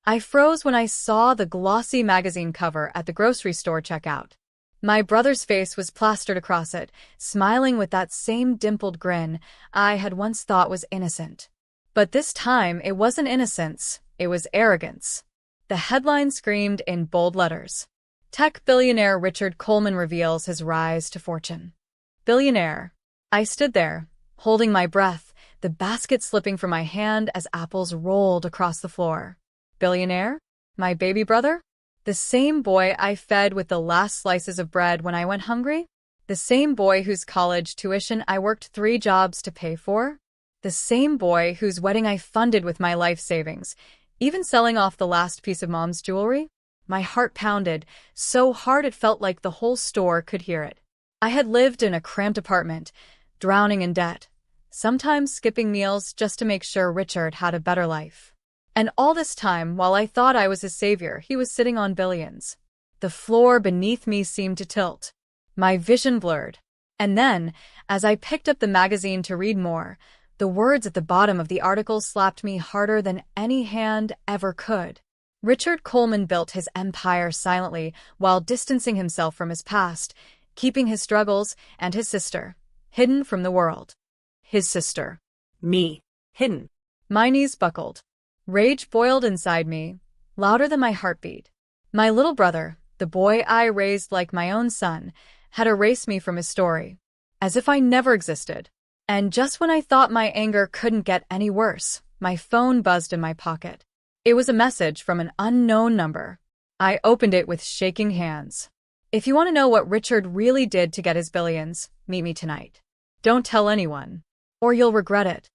I froze when I saw the glossy magazine cover at the grocery store checkout. My brother's face was plastered across it, smiling with that same dimpled grin I had once thought was innocent. But this time it wasn't innocence, it was arrogance. The headline screamed in bold letters. Tech billionaire Richard Coleman reveals his rise to fortune. Billionaire. I stood there, holding my breath, the basket slipping from my hand as apples rolled across the floor. Billionaire? My baby brother? The same boy I fed with the last slices of bread when I went hungry? The same boy whose college tuition I worked 3 jobs to pay for? The same boy whose wedding I funded with my life savings, even selling off the last piece of mom's jewelry? My heart pounded, so hard it felt like the whole store could hear it. I had lived in a cramped apartment, drowning in debt, sometimes skipping meals just to make sure Richard had a better life. And all this time, while I thought I was his savior, he was sitting on billions. The floor beneath me seemed to tilt. My vision blurred. And then, as I picked up the magazine to read more, the words at the bottom of the article slapped me harder than any hand ever could. Richard Coleman built his empire silently while distancing himself from his past, keeping his struggles and his sister hidden from the world. His sister. Me. Hidden. My knees buckled. Rage boiled inside me, louder than my heartbeat. My little brother, the boy I raised like my own son, had erased me from his story, as if I never existed. And just when I thought my anger couldn't get any worse, my phone buzzed in my pocket. It was a message from an unknown number. I opened it with shaking hands. If you want to know what Richard really did to get his billions, meet me tonight. Don't tell anyone, or you'll regret it.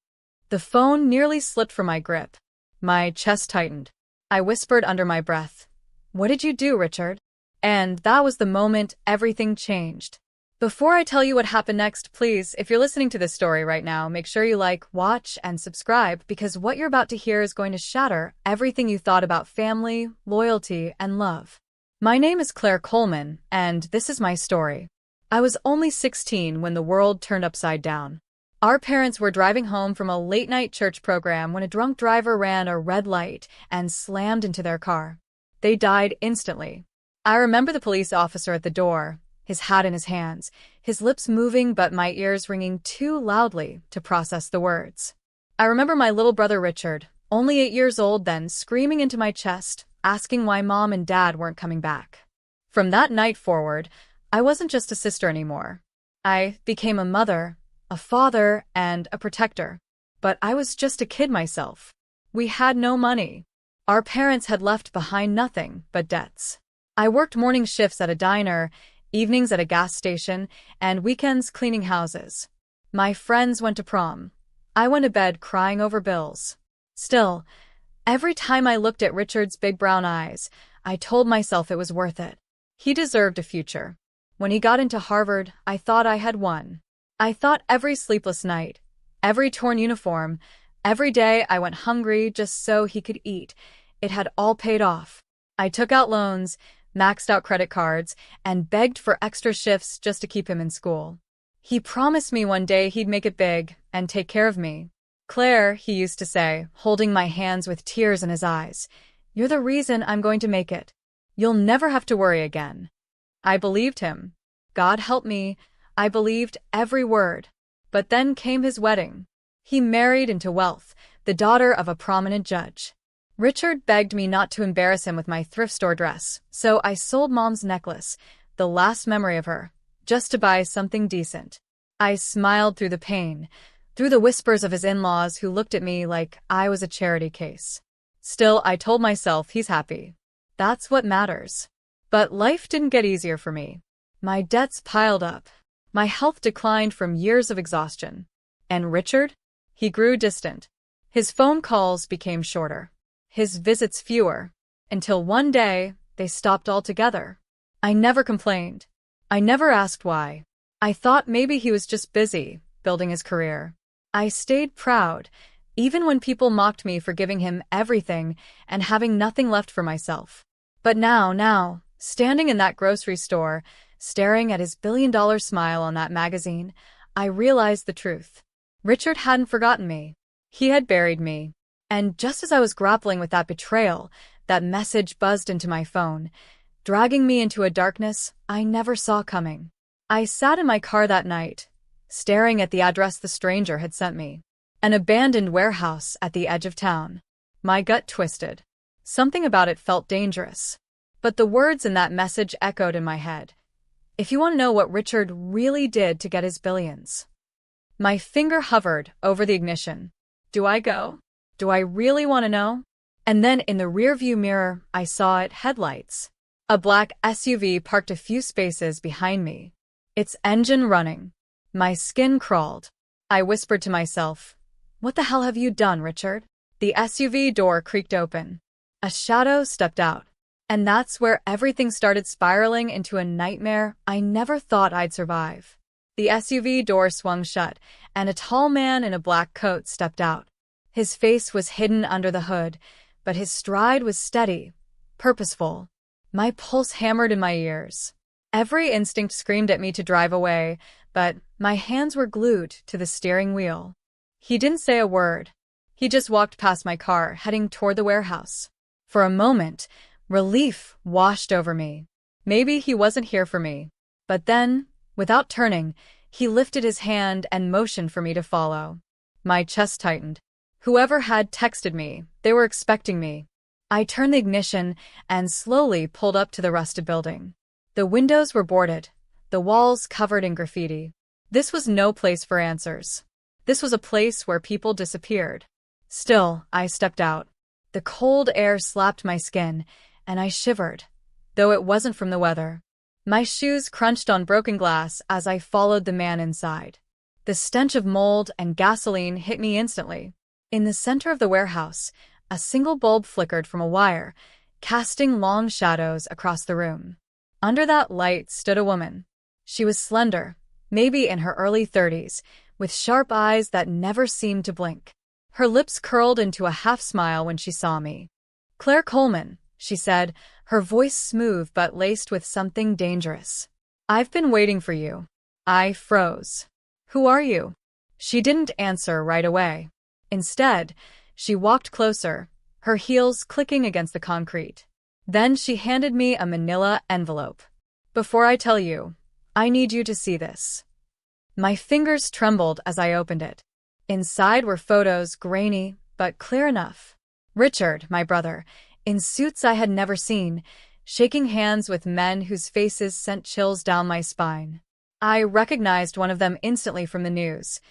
The phone nearly slipped from my grip. My chest tightened. I whispered under my breath, "What did you do, Richard?" And that was the moment everything changed. Before I tell you what happened next, please, if you're listening to this story right now, make sure you like, watch, and subscribe, because what you're about to hear is going to shatter everything you thought about family, loyalty, and love. My name is Claire Coleman, and this is my story. I was only 16 when the world turned upside down. Our parents were driving home from a late-night church program when a drunk driver ran a red light and slammed into their car. They died instantly. I remember the police officer at the door, his hat in his hands, his lips moving but my ears ringing too loudly to process the words. I remember my little brother Richard, only 8 years old then, screaming into my chest, asking why Mom and Dad weren't coming back. From that night forward, I wasn't just a sister anymore. I became a mother, a father, and a protector. But I was just a kid myself. We had no money. Our parents had left behind nothing but debts. I worked morning shifts at a diner, evenings at a gas station, and weekends cleaning houses. My friends went to prom. I went to bed crying over bills. Still, every time I looked at Richard's big brown eyes, I told myself it was worth it. He deserved a future. When he got into Harvard, I thought I had won. I thought every sleepless night, every torn uniform, every day I went hungry just so he could eat, it had all paid off. I took out loans, maxed out credit cards, and begged for extra shifts just to keep him in school. He promised me one day he'd make it big and take care of me. "Claire," he used to say, holding my hands with tears in his eyes, "you're the reason I'm going to make it. You'll never have to worry again." I believed him. God help me, I believed every word. But then came his wedding. He married into wealth, the daughter of a prominent judge. Richard begged me not to embarrass him with my thrift store dress, so I sold Mom's necklace, the last memory of her, just to buy something decent. I smiled through the pain, through the whispers of his in-laws who looked at me like I was a charity case. Still, I told myself he's happy. That's what matters. But life didn't get easier for me. My debts piled up. My health declined from years of exhaustion. And Richard? He grew distant. His phone calls became shorter. His visits fewer. Until one day, they stopped altogether. I never complained. I never asked why. I thought maybe he was just busy, building his career. I stayed proud, even when people mocked me for giving him everything and having nothing left for myself. But now, standing in that grocery store, staring at his billion-dollar smile on that magazine, I realized the truth. Richard hadn't forgotten me. He had buried me. And just as I was grappling with that betrayal, That message buzzed into my phone, dragging me into a darkness I never saw coming. I sat in my car that night, staring at the address the stranger had sent me. An abandoned warehouse at the edge of town. My gut twisted. Something about it felt dangerous. But the words in that message echoed in my head. If you want to know what Richard really did to get his billions. My finger hovered over the ignition. Do I go? Do I really want to know? And then in the rearview mirror, I saw it, headlights. A black SUV parked a few spaces behind me. Its engine running. My skin crawled. I whispered to myself, "What the hell have you done, Richard?" The SUV door creaked open. A shadow stepped out. And that's where everything started spiraling into a nightmare I never thought I'd survive. The SUV door swung shut, and a tall man in a black coat stepped out. His face was hidden under the hood, but his stride was steady, purposeful. My pulse hammered in my ears. Every instinct screamed at me to drive away, but my hands were glued to the steering wheel. He didn't say a word. He just walked past my car, heading toward the warehouse. For a moment, relief washed over me. Maybe he wasn't here for me. But then, without turning, he lifted his hand and motioned for me to follow. My chest tightened. Whoever had texted me, they were expecting me. I turned the ignition and slowly pulled up to the rusted building. The windows were boarded, the walls covered in graffiti. This was no place for answers. This was a place where people disappeared. Still, I stepped out. The cold air slapped my skin, and I shivered, though it wasn't from the weather. My shoes crunched on broken glass as I followed the man inside. The stench of mold and gasoline hit me instantly. In the center of the warehouse, a single bulb flickered from a wire, casting long shadows across the room. Under that light stood a woman. She was slender, maybe in her early 30s, with sharp eyes that never seemed to blink. Her lips curled into a half-smile when she saw me. "Claire Coleman," she said, her voice smooth but laced with something dangerous. "I've been waiting for you." I froze. "Who are you?" She didn't answer right away. Instead, she walked closer, her heels clicking against the concrete. Then she handed me a manila envelope. "Before I tell you, I need you to see this." My fingers trembled as I opened it. Inside were photos, grainy, but clear enough. Richard, my brother, in suits I had never seen, shaking hands with men whose faces sent chills down my spine. I recognized one of them instantly from the news.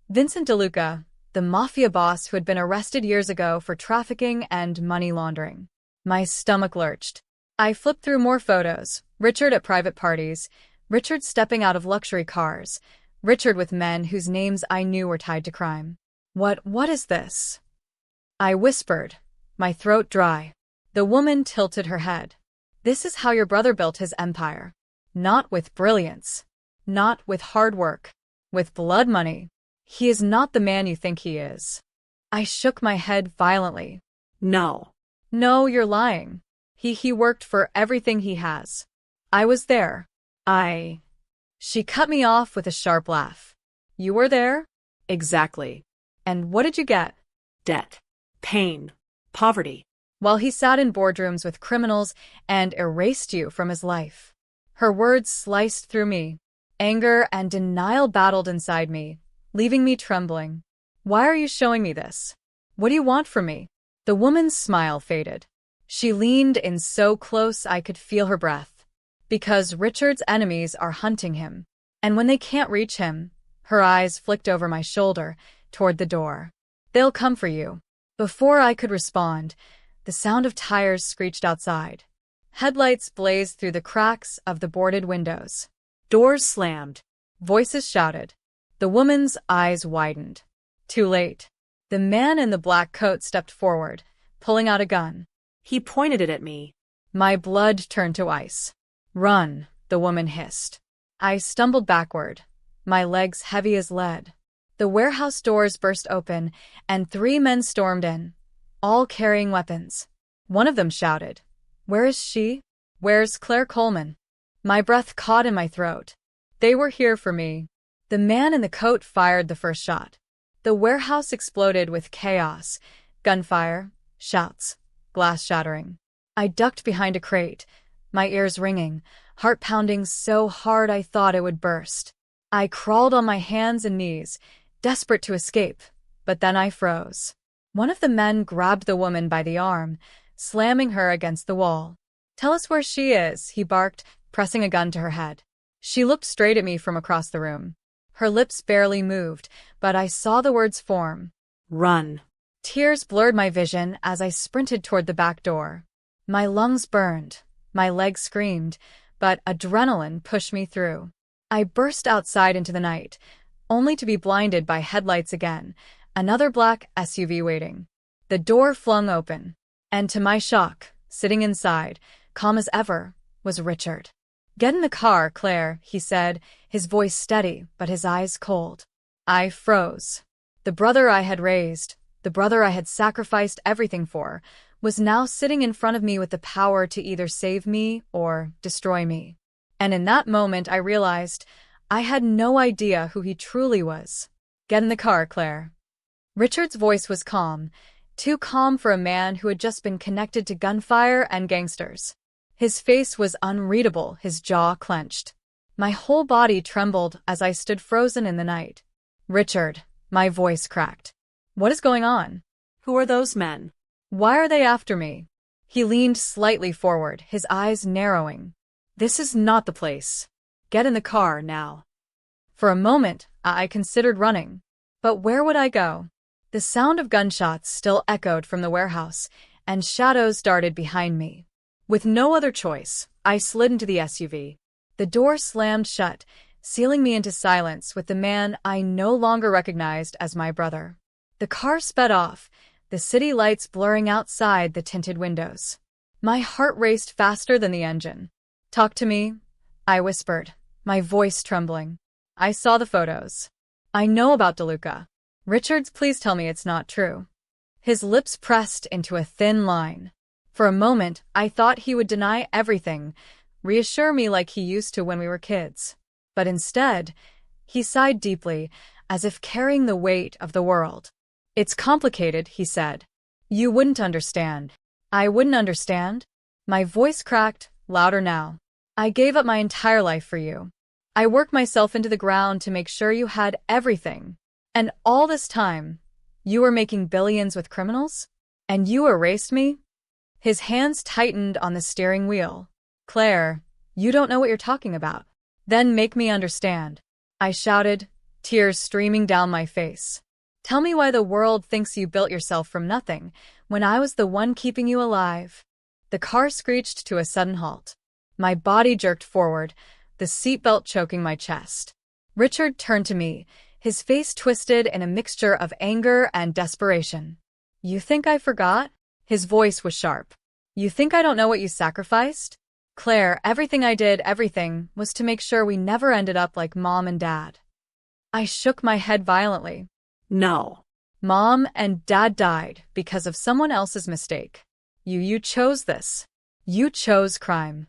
Vincent DeLuca, the mafia boss who had been arrested years ago for trafficking and money laundering. My stomach lurched. I flipped through more photos. Richard at private parties, Richard stepping out of luxury cars, Richard with men whose names I knew were tied to crime. What is this?" I whispered, my throat dry. The woman tilted her head. "This is how your brother built his empire. Not with brilliance. Not with hard work. With blood money. He is not the man you think he is." I shook my head violently. No. "No, you're lying. He worked for everything he has. I was there." She cut me off with a sharp laugh. "You were there?" Exactly. "And what did you get?" Debt. Pain. Poverty. "While he sat in boardrooms with criminals and erased you from his life." Her words sliced through me. Anger and denial battled inside me, leaving me trembling. "Why are you showing me this? What do you want from me?" The woman's smile faded. She leaned in so close I could feel her breath. "Because Richard's enemies are hunting him. And when they can't reach him," her eyes flicked over my shoulder, toward the door, "they'll come for you." Before I could respond, the sound of tires screeched outside. Headlights blazed through the cracks of the boarded windows. Doors slammed. Voices shouted. The woman's eyes widened. Too late. The man in the black coat stepped forward, pulling out a gun. He pointed it at me. My blood turned to ice. "Run," the woman hissed. I stumbled backward, my legs heavy as lead. The warehouse doors burst open, and 3 men stormed in, all carrying weapons. One of them shouted, "Where is she? Where's Claire Coleman?" My breath caught in my throat. They were here for me. The man in the coat fired the first shot. The warehouse exploded with chaos, gunfire, shouts, glass shattering. I ducked behind a crate, my ears ringing, heart pounding so hard I thought it would burst. I crawled on my hands and knees, desperate to escape, but then I froze. One of the men grabbed the woman by the arm, slamming her against the wall. "Tell us where she is," he barked, pressing a gun to her head. She looked straight at me from across the room. Her lips barely moved, but I saw the words form. Run. Tears blurred my vision as I sprinted toward the back door. My lungs burned, my legs screamed, but adrenaline pushed me through. I burst outside into the night, only to be blinded by headlights again, another black SUV waiting. The door flung open, and to my shock, sitting inside, calm as ever, was Richard. "Get in the car, Claire," he said, his voice steady but his eyes cold. I froze. The brother I had raised, the brother I had sacrificed everything for, was now sitting in front of me with the power to either save me or destroy me. And in that moment I realized I had no idea who he truly was. "Get in the car, Claire." Richard's voice was calm, too calm for a man who had just been connected to gunfire and gangsters. His face was unreadable, his jaw clenched. My whole body trembled as I stood frozen in the night. "Richard," my voice cracked. "What is going on? Who are those men? Why are they after me?" He leaned slightly forward, his eyes narrowing. "This is not the place. Get in the car now." For a moment, I considered running. But where would I go? The sound of gunshots still echoed from the warehouse, and shadows darted behind me. With no other choice, I slid into the SUV. The door slammed shut, sealing me into silence with the man I no longer recognized as my brother. The car sped off, the city lights blurring outside the tinted windows. My heart raced faster than the engine. "Talk to me," I whispered, my voice trembling. "I saw the photos. I know about DeLuca." "Richards, please tell me it's not true." His lips pressed into a thin line. For a moment, I thought he would deny everything, reassure me like he used to when we were kids. But instead, he sighed deeply, as if carrying the weight of the world. "It's complicated," he said. "You wouldn't understand." "I wouldn't understand?" My voice cracked, louder now. "I gave up my entire life for you. I worked myself into the ground to make sure you had everything. And all this time, you were making billions with criminals? And you erased me?" His hands tightened on the steering wheel. "Claire, you don't know what you're talking about." "Then make me understand," I shouted, tears streaming down my face. "Tell me why the world thinks you built yourself from nothing, when I was the one keeping you alive." The car screeched to a sudden halt. My body jerked forward, the seatbelt choking my chest. Richard turned to me, his face twisted in a mixture of anger and desperation. "You think I forgot?" His voice was sharp. "You think I don't know what you sacrificed? Claire, everything I did, everything, was to make sure we never ended up like Mom and Dad." I shook my head violently. No. Mom and Dad died because of someone else's mistake. You chose this. You chose crime.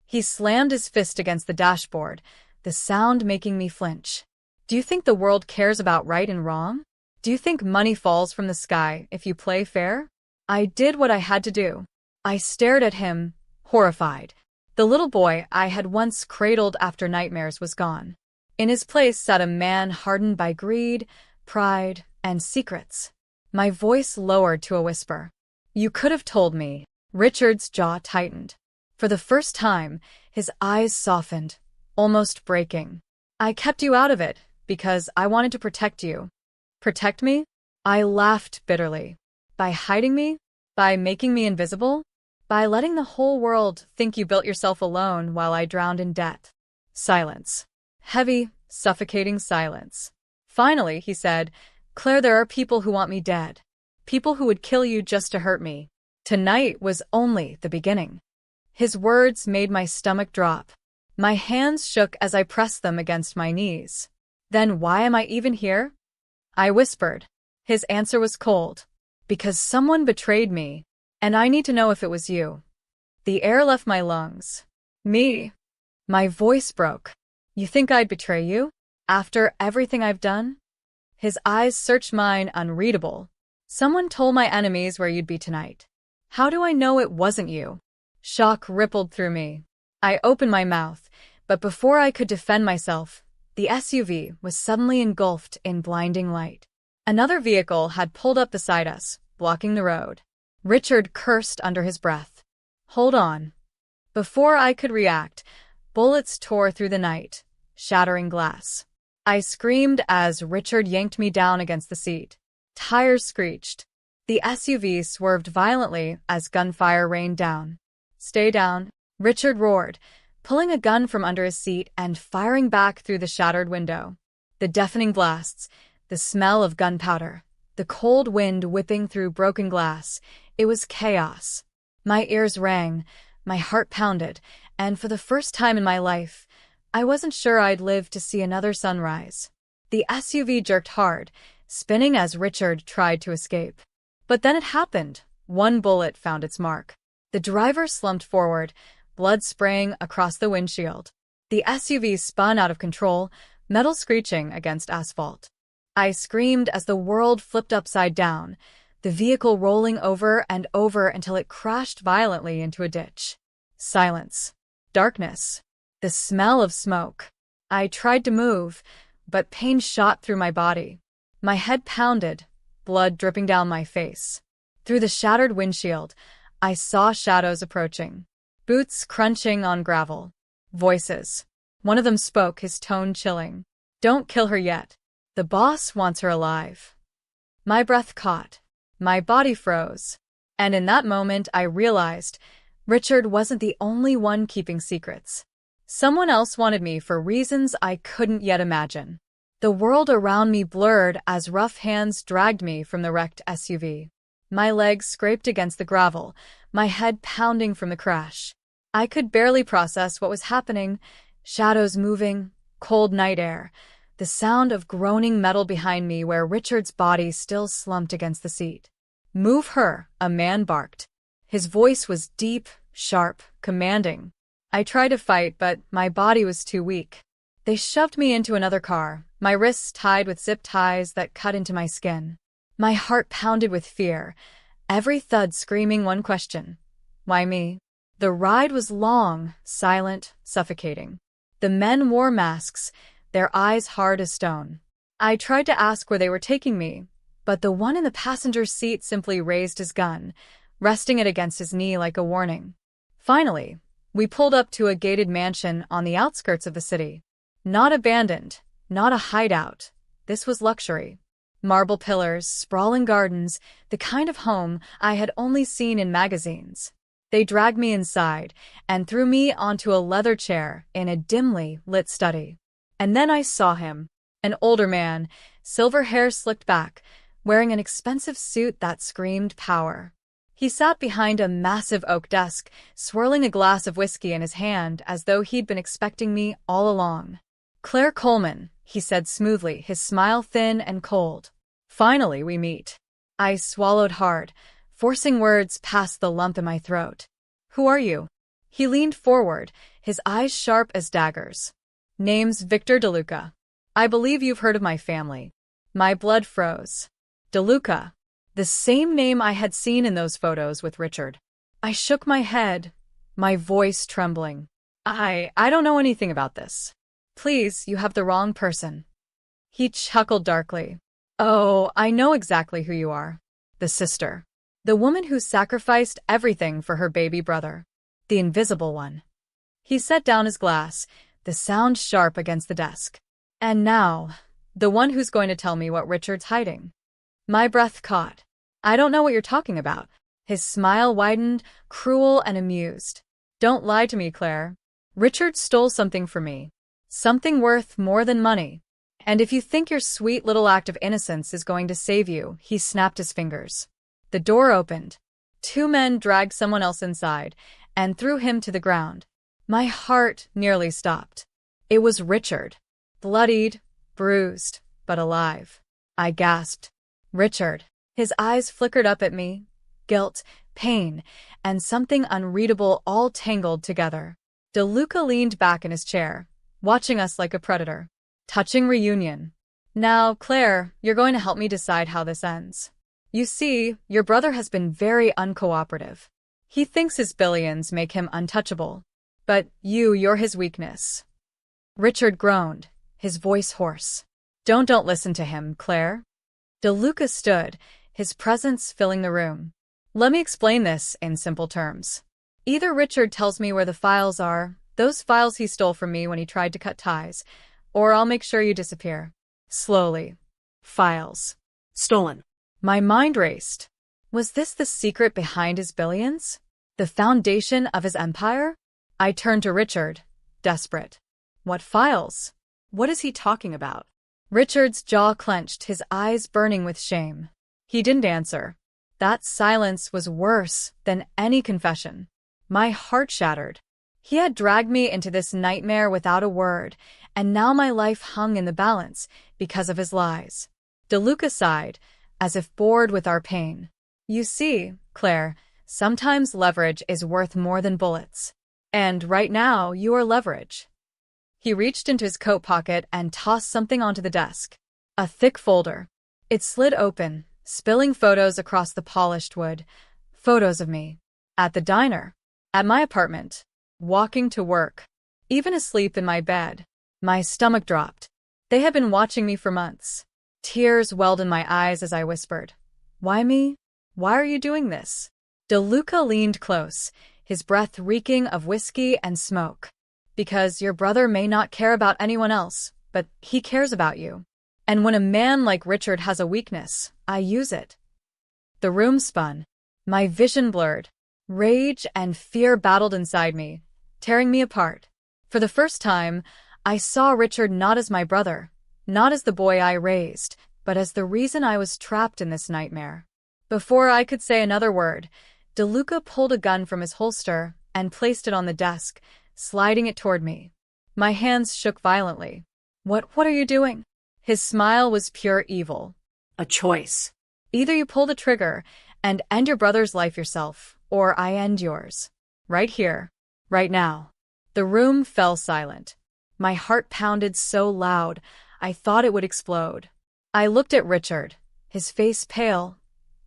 He slammed his fist against the dashboard, the sound making me flinch. "Do you think the world cares about right and wrong? Do you think money falls from the sky if you play fair?" I did what I had to do. I stared at him, horrified. The little boy I had once cradled after nightmares was gone. In his place sat a man hardened by greed, pride, and secrets. My voice lowered to a whisper. "You could have told me." Richard's jaw tightened. For the first time, his eyes softened, almost breaking. "I kept you out of it because I wanted to protect you." "Protect me?" I laughed bitterly. "By hiding me? By making me invisible? By letting the whole world think you built yourself alone while I drowned in debt?" Silence. Heavy, suffocating silence. Finally, he said, "Claire, there are people who want me dead. People who would kill you just to hurt me. Tonight was only the beginning." His words made my stomach drop. My hands shook as I pressed them against my knees. "Then why am I even here?" I whispered. His answer was cold. "Because someone betrayed me, and I need to know if it was you." The air left my lungs. "Me?" My voice broke. "You think I'd betray you? After everything I've done?" His eyes searched mine, unreadable. "Someone told my enemies where you'd be tonight. How do I know it wasn't you? Shock rippled through me. I opened my mouth, but before I could defend myself, the SUV was suddenly engulfed in blinding light. Another vehicle had pulled up beside us, blocking the road. Richard cursed under his breath. Hold on. Before I could react, bullets tore through the night, shattering glass. I screamed as Richard yanked me down against the seat. Tires screeched. The SUV swerved violently as gunfire rained down. Stay down, Richard roared, pulling a gun from under his seat and firing back through the shattered window. The deafening blasts, the smell of gunpowder, the cold wind whipping through broken glass. It was chaos. My ears rang, my heart pounded, and for the first time in my life, I wasn't sure I'd live to see another sunrise. The SUV jerked hard, spinning as Richard tried to escape. But then it happened. One bullet found its mark. The driver slumped forward, blood spraying across the windshield. The SUV spun out of control, metal screeching against asphalt. I screamed as the world flipped upside down, the vehicle rolling over and over until it crashed violently into a ditch. Silence. Darkness. The smell of smoke. I tried to move, but pain shot through my body. My head pounded, blood dripping down my face. Through the shattered windshield, I saw shadows approaching. Boots crunching on gravel. Voices. One of them spoke, his tone chilling. Don't kill her yet. The boss wants her alive. My breath caught. My body froze. And in that moment, I realized Richard wasn't the only one keeping secrets. Someone else wanted me for reasons I couldn't yet imagine. The world around me blurred as rough hands dragged me from the wrecked SUV. My legs scraped against the gravel, my head pounding from the crash. I could barely process what was happening. Shadows moving, cold night air, the sound of groaning metal behind me where Richard's body still slumped against the seat. Move her, a man barked. His voice was deep, sharp, commanding. I tried to fight, but my body was too weak. They shoved me into another car, my wrists tied with zip ties that cut into my skin. My heart pounded with fear, every thud screaming one question. Why me? The ride was long, silent, suffocating. The men wore masks, their eyes hard as stone. I tried to ask where they were taking me, but the one in the passenger seat simply raised his gun, resting it against his knee like a warning. Finally, we pulled up to a gated mansion on the outskirts of the city. Not abandoned, not a hideout. This was luxury. Marble pillars, sprawling gardens, the kind of home I had only seen in magazines. They dragged me inside and threw me onto a leather chair in a dimly lit study. And then I saw him, an older man, silver hair slicked back, wearing an expensive suit that screamed power. He sat behind a massive oak desk, swirling a glass of whiskey in his hand as though he'd been expecting me all along. Claire Coleman, he said smoothly, his smile thin and cold. Finally, we meet. I swallowed hard, forcing words past the lump in my throat. Who are you? He leaned forward, his eyes sharp as daggers. Name's Victor DeLuca. I believe you've heard of my family. My blood froze. DeLuca. The same name I had seen in those photos with Richard. I shook my head, my voice trembling. I don't know anything about this. Please, you have the wrong person. He chuckled darkly. Oh, I know exactly who you are. The sister. The woman who sacrificed everything for her baby brother. The invisible one. He set down his glass, the sound sharp against the desk. And now, the one who's going to tell me what Richard's hiding. My breath caught. I don't know what you're talking about. His smile widened, cruel and amused. Don't lie to me, Claire. Richard stole something from me. Something worth more than money. And if you think your sweet little act of innocence is going to save you, he snapped his fingers. The door opened. 2 men dragged someone else inside and threw him to the ground. My heart nearly stopped. It was Richard. Bloodied, bruised, but alive. I gasped. Richard. His eyes flickered up at me. Guilt, pain, and something unreadable all tangled together. DeLuca leaned back in his chair, watching us like a predator. Touching reunion. Now, Claire, you're going to help me decide how this ends. You see, your brother has been very uncooperative. He thinks his billions make him untouchable. But you're his weakness. Richard groaned, his voice hoarse. Don't listen to him, Claire. DeLuca stood, his presence filling the room. Let me explain this in simple terms. Either Richard tells me where the files are, those files he stole from me when he tried to cut ties, or I'll make sure you disappear. Slowly. Files. Stolen. My mind raced. Was this the secret behind his billions? The foundation of his empire? I turned to Richard, desperate. What files? What is he talking about? Richard's jaw clenched, his eyes burning with shame. He didn't answer. That silence was worse than any confession. My heart shattered. He had dragged me into this nightmare without a word, and now my life hung in the balance because of his lies. DeLuca sighed, as if bored with our pain. You see, Claire, sometimes leverage is worth more than bullets. And right now, you are leverage. He reached into his coat pocket and tossed something onto the desk. A thick folder. It slid open, spilling photos across the polished wood. Photos of me. At the diner. At my apartment. Walking to work. Even asleep in my bed. My stomach dropped. They had been watching me for months. Tears welled in my eyes as I whispered. Why me? Why are you doing this? DeLuca leaned close, his breath reeking of whiskey and smoke. Because your brother may not care about anyone else, but he cares about you. And when a man like Richard has a weakness, I use it. The room spun. My vision blurred. Rage and fear battled inside me, tearing me apart. For the first time, I saw Richard not as my brother, not as the boy I raised, but as the reason I was trapped in this nightmare. Before I could say another word, DeLuca pulled a gun from his holster and placed it on the desk, sliding it toward me. My hands shook violently. What are you doing? His smile was pure evil. A choice. Either you pull the trigger and end your brother's life yourself, or I end yours. Right here. Right now. The room fell silent. My heart pounded so loud, I thought it would explode. I looked at Richard, his face pale,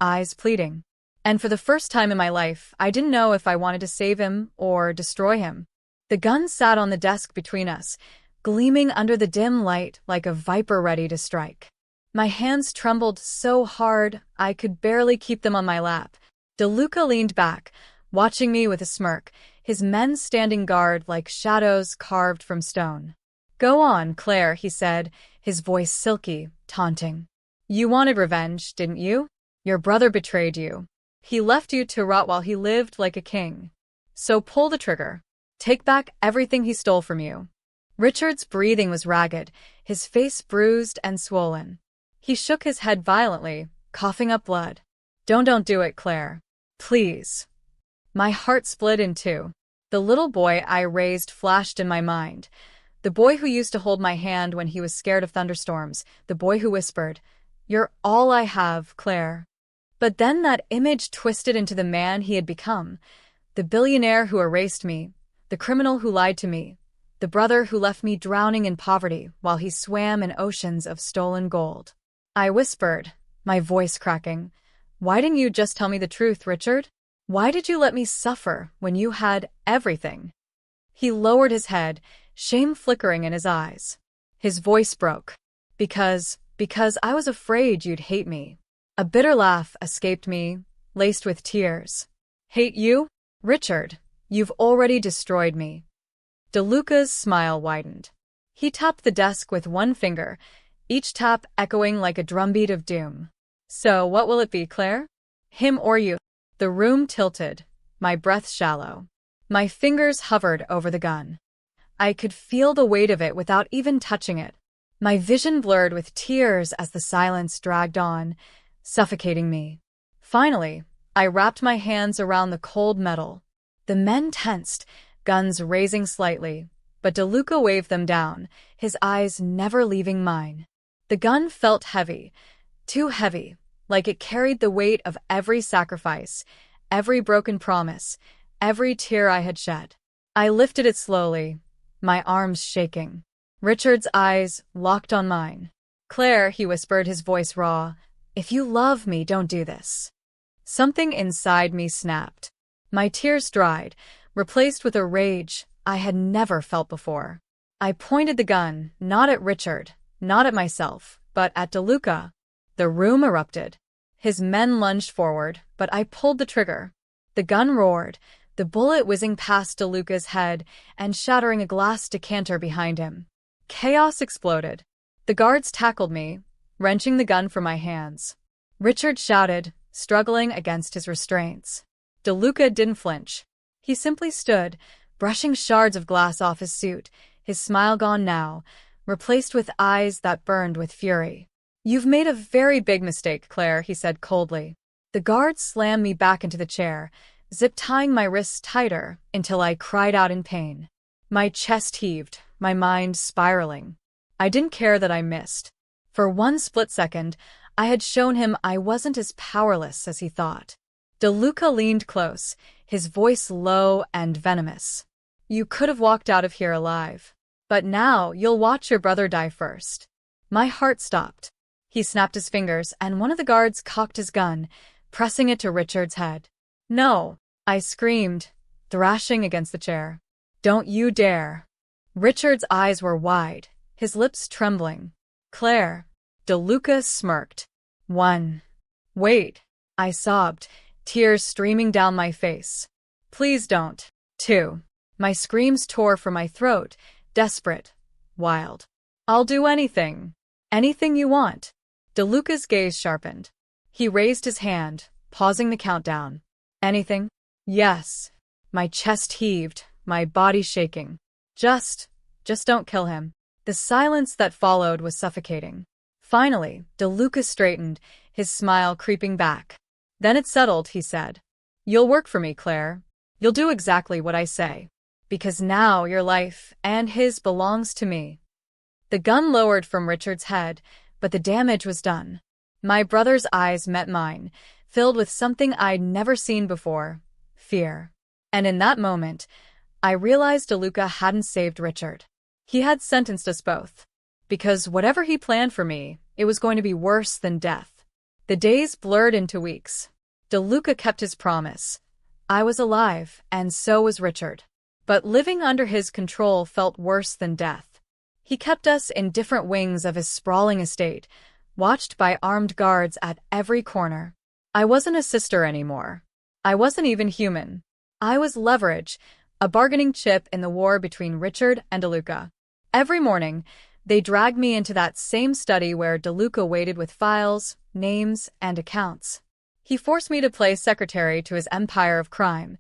eyes pleading. And for the first time in my life, I didn't know if I wanted to save him or destroy him. The gun sat on the desk between us, gleaming under the dim light like a viper ready to strike. My hands trembled so hard I could barely keep them on my lap. DeLuca leaned back, watching me with a smirk, his men standing guard like shadows carved from stone. Go on, Claire, he said, his voice silky, taunting. You wanted revenge, didn't you? Your brother betrayed you. He left you to rot while he lived like a king. So pull the trigger. Take back everything he stole from you. Richard's breathing was ragged, his face bruised and swollen. He shook his head violently, coughing up blood. Don't do it, Claire. Please. My heart split in two. The little boy I raised flashed in my mind. The boy who used to hold my hand when he was scared of thunderstorms. The boy who whispered, "You're all I have, Claire." But then that image twisted into the man he had become. The billionaire who erased me. The criminal who lied to me. The brother who left me drowning in poverty while he swam in oceans of stolen gold. I whispered, my voice cracking. Why didn't you just tell me the truth, Richard? Why did you let me suffer when you had everything? He lowered his head, shame flickering in his eyes. His voice broke. Because I was afraid you'd hate me. A bitter laugh escaped me, laced with tears. Hate you? Richard, you've already destroyed me. DeLuca's smile widened. He tapped the desk with one finger, each tap echoing like a drumbeat of doom. So what will it be, Claire? Him or you? The room tilted, my breath shallow. My fingers hovered over the gun. I could feel the weight of it without even touching it. My vision blurred with tears as the silence dragged on, suffocating me. Finally, I wrapped my hands around the cold metal. The men tensed, guns raising slightly, but DeLuca waved them down, his eyes never leaving mine. The gun felt heavy, too heavy, like it carried the weight of every sacrifice, every broken promise, every tear I had shed. I lifted it slowly, my arms shaking. Richard's eyes locked on mine. Claire, he whispered, his voice raw, If you love me, don't do this. Something inside me snapped. My tears dried, replaced with a rage I had never felt before. I pointed the gun, not at Richard, not at myself, but at DeLuca. The room erupted. His men lunged forward, but I pulled the trigger. The gun roared, the bullet whizzing past DeLuca's head and shattering a glass decanter behind him. Chaos exploded. The guards tackled me, wrenching the gun from my hands. Richard shouted, struggling against his restraints. DeLuca didn't flinch. He simply stood, brushing shards of glass off his suit, his smile gone now, replaced with eyes that burned with fury. "You've made a very big mistake, Claire," he said coldly. The guard slammed me back into the chair, zip-tying my wrists tighter until I cried out in pain. My chest heaved, my mind spiraling. I didn't care that I missed. For one split second, I had shown him I wasn't as powerless as he thought. DeLuca leaned close, his voice low and venomous. "You could have walked out of here alive. But now you'll watch your brother die first." My heart stopped. He snapped his fingers, and one of the guards cocked his gun, pressing it to Richard's head. "No!" I screamed, thrashing against the chair. "Don't you dare!" Richard's eyes were wide, his lips trembling. "Claire." DeLuca smirked. "One." "Wait," I sobbed, tears streaming down my face. "Please don't." "Two." My screams tore from my throat, desperate, wild. "I'll do anything. Anything you want." DeLuca's gaze sharpened. He raised his hand, pausing the countdown. "Anything?" "Yes." My chest heaved, my body shaking. Just don't kill him." The silence that followed was suffocating. Finally, DeLuca straightened, his smile creeping back. "Then it's settled," he said. "You'll work for me, Claire. You'll do exactly what I say. Because now your life and his belongs to me." The gun lowered from Richard's head, but the damage was done. My brother's eyes met mine, filled with something I'd never seen before: fear. And in that moment, I realized DeLuca hadn't saved Richard. He had sentenced us both. Because whatever he planned for me, it was going to be worse than death. The days blurred into weeks. DeLuca kept his promise. I was alive, and so was Richard. But living under his control felt worse than death. He kept us in different wings of his sprawling estate, watched by armed guards at every corner. I wasn't a sister anymore. I wasn't even human. I was leverage, a bargaining chip in the war between Richard and DeLuca. Every morning, they dragged me into that same study where DeLuca waited with files, names, and accounts. He forced me to play secretary to his empire of crime,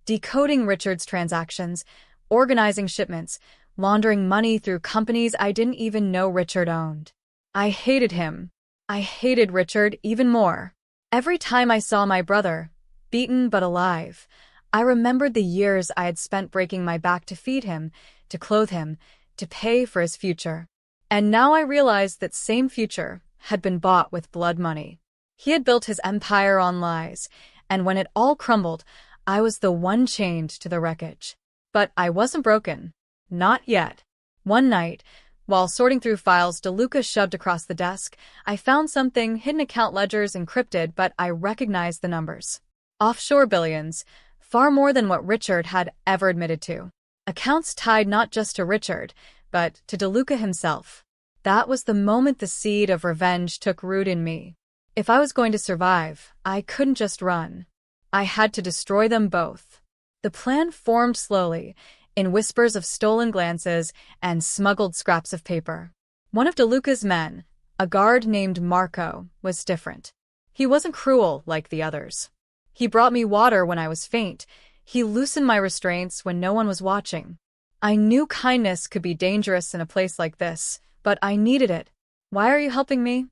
decoding Richard's transactions, organizing shipments, laundering money through companies I didn't even know Richard owned. I hated him. I hated Richard even more. Every time I saw my brother, beaten but alive, I remembered the years I had spent breaking my back to feed him, to clothe him, to pay for his future. And now I realized that same future had been bought with blood money. He had built his empire on lies, and when it all crumbled, I was the one chained to the wreckage. But I wasn't broken. Not yet. One night, while sorting through files DeLuca shoved across the desk, I found something: hidden account ledgers encrypted, but I recognized the numbers. Offshore billions, far more than what Richard had ever admitted to. Accounts tied not just to Richard, but to DeLuca himself. That was the moment the seed of revenge took root in me. If I was going to survive, I couldn't just run. I had to destroy them both. The plan formed slowly, in whispers of stolen glances and smuggled scraps of paper. One of DeLuca's men, a guard named Marco, was different. He wasn't cruel like the others. He brought me water when I was faint. He loosened my restraints when no one was watching. I knew kindness could be dangerous in a place like this, but I needed it. "Why are you helping me?"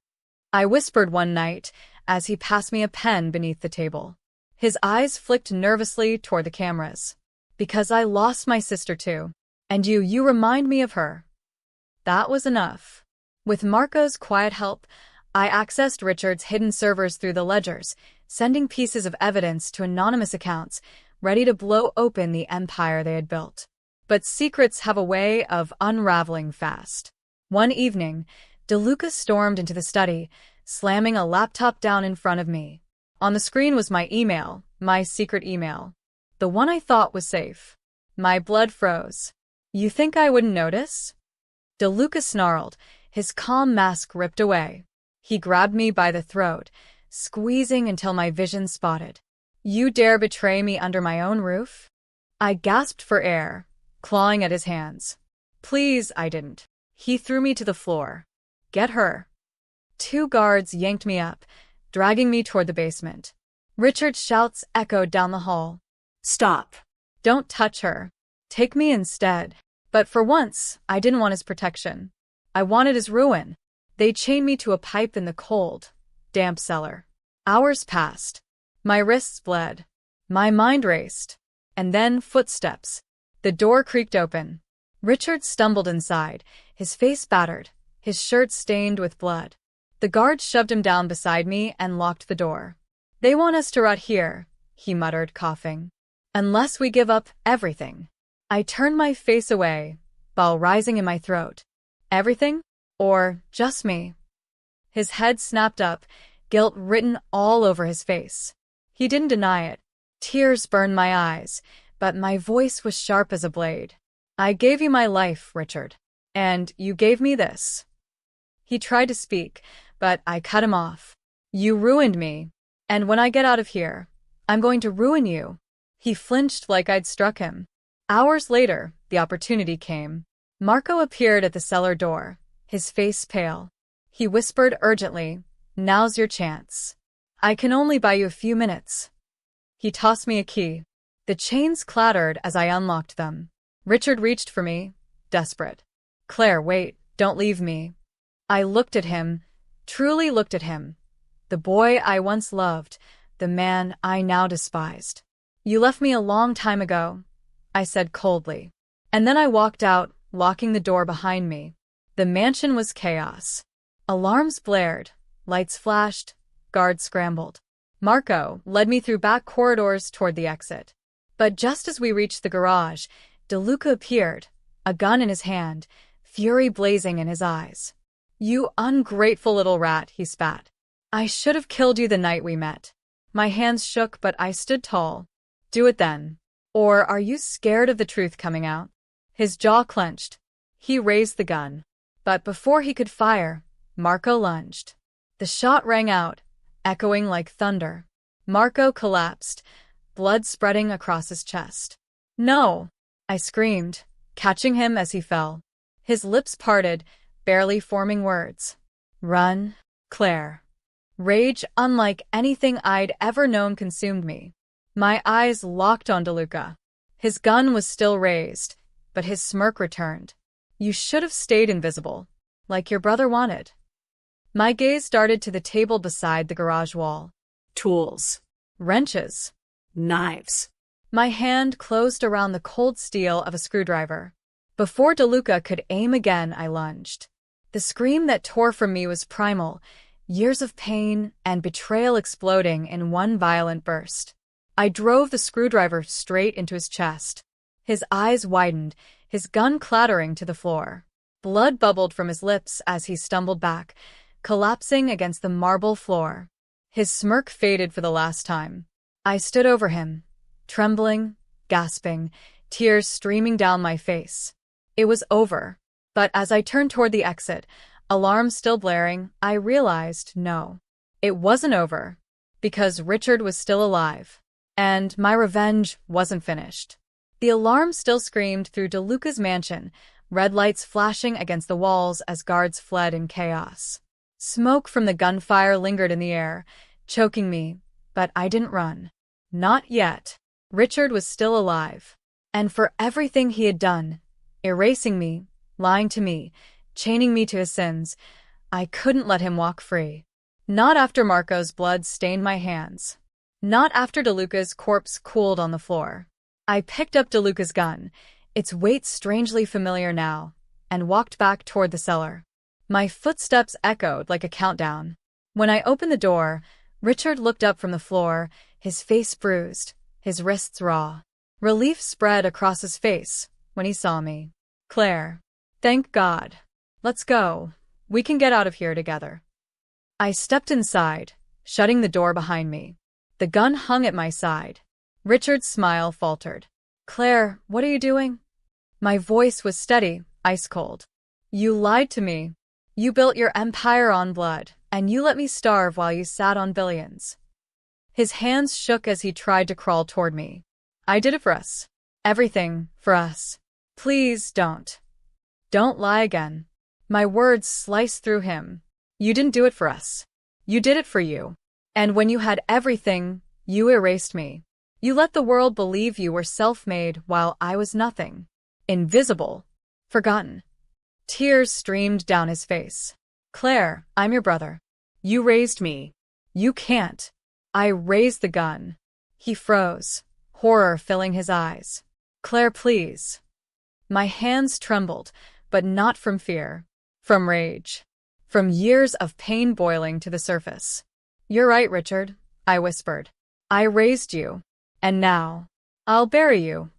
I whispered one night as he passed me a pen beneath the table. His eyes flicked nervously toward the cameras. "Because I lost my sister too. And you remind me of her." That was enough. With Marco's quiet help, I accessed Richard's hidden servers through the ledgers, sending pieces of evidence to anonymous accounts, ready to blow open the empire they had built. But secrets have a way of unraveling fast. One evening, DeLuca stormed into the study, slamming a laptop down in front of me. On the screen was my email, my secret email. The one I thought was safe. My blood froze. You think I wouldn't notice? DeLuca snarled, his calm mask ripped away. He grabbed me by the throat, squeezing until my vision spotted. You dare betray me under my own roof? I gasped for air, clawing at his hands. Please, I didn't. He threw me to the floor. Get her. 2 guards yanked me up, dragging me toward the basement. Richard's shouts echoed down the hall. Stop. Don't touch her. Take me instead. But for once, I didn't want his protection. I wanted his ruin. They chained me to a pipe in the cold, damp cellar. Hours passed. My wrists bled. My mind raced. And then footsteps. The door creaked open. Richard stumbled inside, his face battered, his shirt stained with blood. The guard shoved him down beside me and locked the door. They want us to rot here, he muttered, coughing. Unless we give up everything. I turned my face away, bile rising in my throat. Everything? Or just me? His head snapped up, guilt written all over his face. He didn't deny it. Tears burned my eyes, but my voice was sharp as a blade. I gave you my life, Richard. And you gave me this. He tried to speak, but I cut him off. You ruined me. And when I get out of here, I'm going to ruin you. He flinched like I'd struck him. Hours later, the opportunity came. Marco appeared at the cellar door, his face pale. He whispered urgently, Now's your chance. I can only buy you a few minutes. He tossed me a key. The chains clattered as I unlocked them. Richard reached for me, desperate. Claire, wait, don't leave me. I looked at him, truly looked at him. The boy I once loved, the man I now despised. You left me a long time ago, I said coldly. And then I walked out, locking the door behind me. The mansion was chaos. Alarms blared, lights flashed, guards scrambled. Marco led me through back corridors toward the exit. But just as we reached the garage, DeLuca appeared, a gun in his hand, fury blazing in his eyes. You ungrateful little rat, he spat. I should have killed you the night we met. My hands shook, but I stood tall. Do it then. Or are you scared of the truth coming out? His jaw clenched. He raised the gun. But before he could fire, Marco lunged. The shot rang out, echoing like thunder. Marco collapsed, blood spreading across his chest. No! I screamed, catching him as he fell. His lips parted, barely forming words. Run, Claire. Rage unlike anything I'd ever known consumed me. My eyes locked on DeLuca. His gun was still raised, but his smirk returned. You should have stayed invisible, like your brother wanted. My gaze darted to the table beside the garage wall. Tools. Wrenches. Knives. My hand closed around the cold steel of a screwdriver. Before DeLuca could aim again, I lunged. The scream that tore from me was primal, years of pain and betrayal exploding in one violent burst. I drove the screwdriver straight into his chest. His eyes widened, his gun clattering to the floor. Blood bubbled from his lips as he stumbled back, collapsing against the marble floor. His smirk faded for the last time. I stood over him, trembling, gasping, tears streaming down my face. It was over. But as I turned toward the exit, alarms still blaring, I realized no. It wasn't over. Because Richard was still alive. And my revenge wasn't finished. The alarm still screamed through DeLuca's mansion, red lights flashing against the walls as guards fled in chaos. Smoke from the gunfire lingered in the air, choking me, but I didn't run. Not yet. Richard was still alive. And for everything he had done, erasing me, lying to me, chaining me to his sins, I couldn't let him walk free. Not after Marco's blood stained my hands. Not after DeLuca's corpse cooled on the floor. I picked up DeLuca's gun, its weight strangely familiar now, and walked back toward the cellar. My footsteps echoed like a countdown. When I opened the door, Richard looked up from the floor, his face bruised, his wrists raw. Relief spread across his face when he saw me. Claire. Thank God. Let's go. We can get out of here together. I stepped inside, shutting the door behind me. The gun hung at my side. Richard's smile faltered. Claire, what are you doing? My voice was steady, ice cold. You lied to me. You built your empire on blood, and you let me starve while you sat on billions. His hands shook as he tried to crawl toward me. I did it for us. Everything for us. Please don't. Don't lie again. My words sliced through him. You didn't do it for us. You did it for you. And when you had everything, you erased me. You let the world believe you were self-made while I was nothing. Invisible. Forgotten. Tears streamed down his face. Claire, I'm your brother. You raised me. You can't. I raised the gun. He froze, horror filling his eyes. Claire, please. My hands trembled, but not from fear. From rage. From years of pain boiling to the surface. You're right, Richard, I whispered. I raised you. And now, I'll bury you.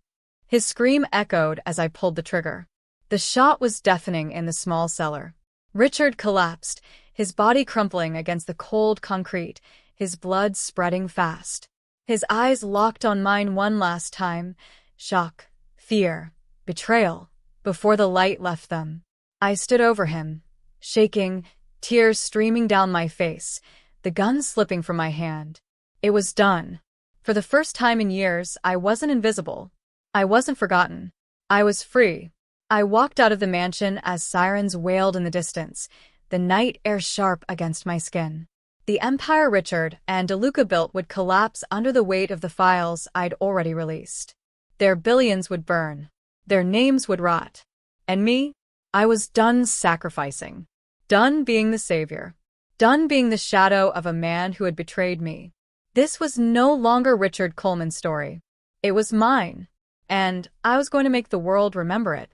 His scream echoed as I pulled the trigger. The shot was deafening in the small cellar. Richard collapsed, his body crumpling against the cold concrete, his blood spreading fast. His eyes locked on mine one last time. Shock, fear, betrayal, before the light left them. I stood over him, shaking, tears streaming down my face, the gun slipping from my hand. It was done. For the first time in years, I wasn't invisible. I wasn't forgotten. I was free. I walked out of the mansion as sirens wailed in the distance, the night air sharp against my skin. The empire Richard and DeLuca built would collapse under the weight of the files I'd already released. Their billions would burn. Their names would rot. And me? I was done sacrificing. Done being the savior. Done being the shadow of a man who had betrayed me. This was no longer Richard Coleman's story. It was mine. And I was going to make the world remember it.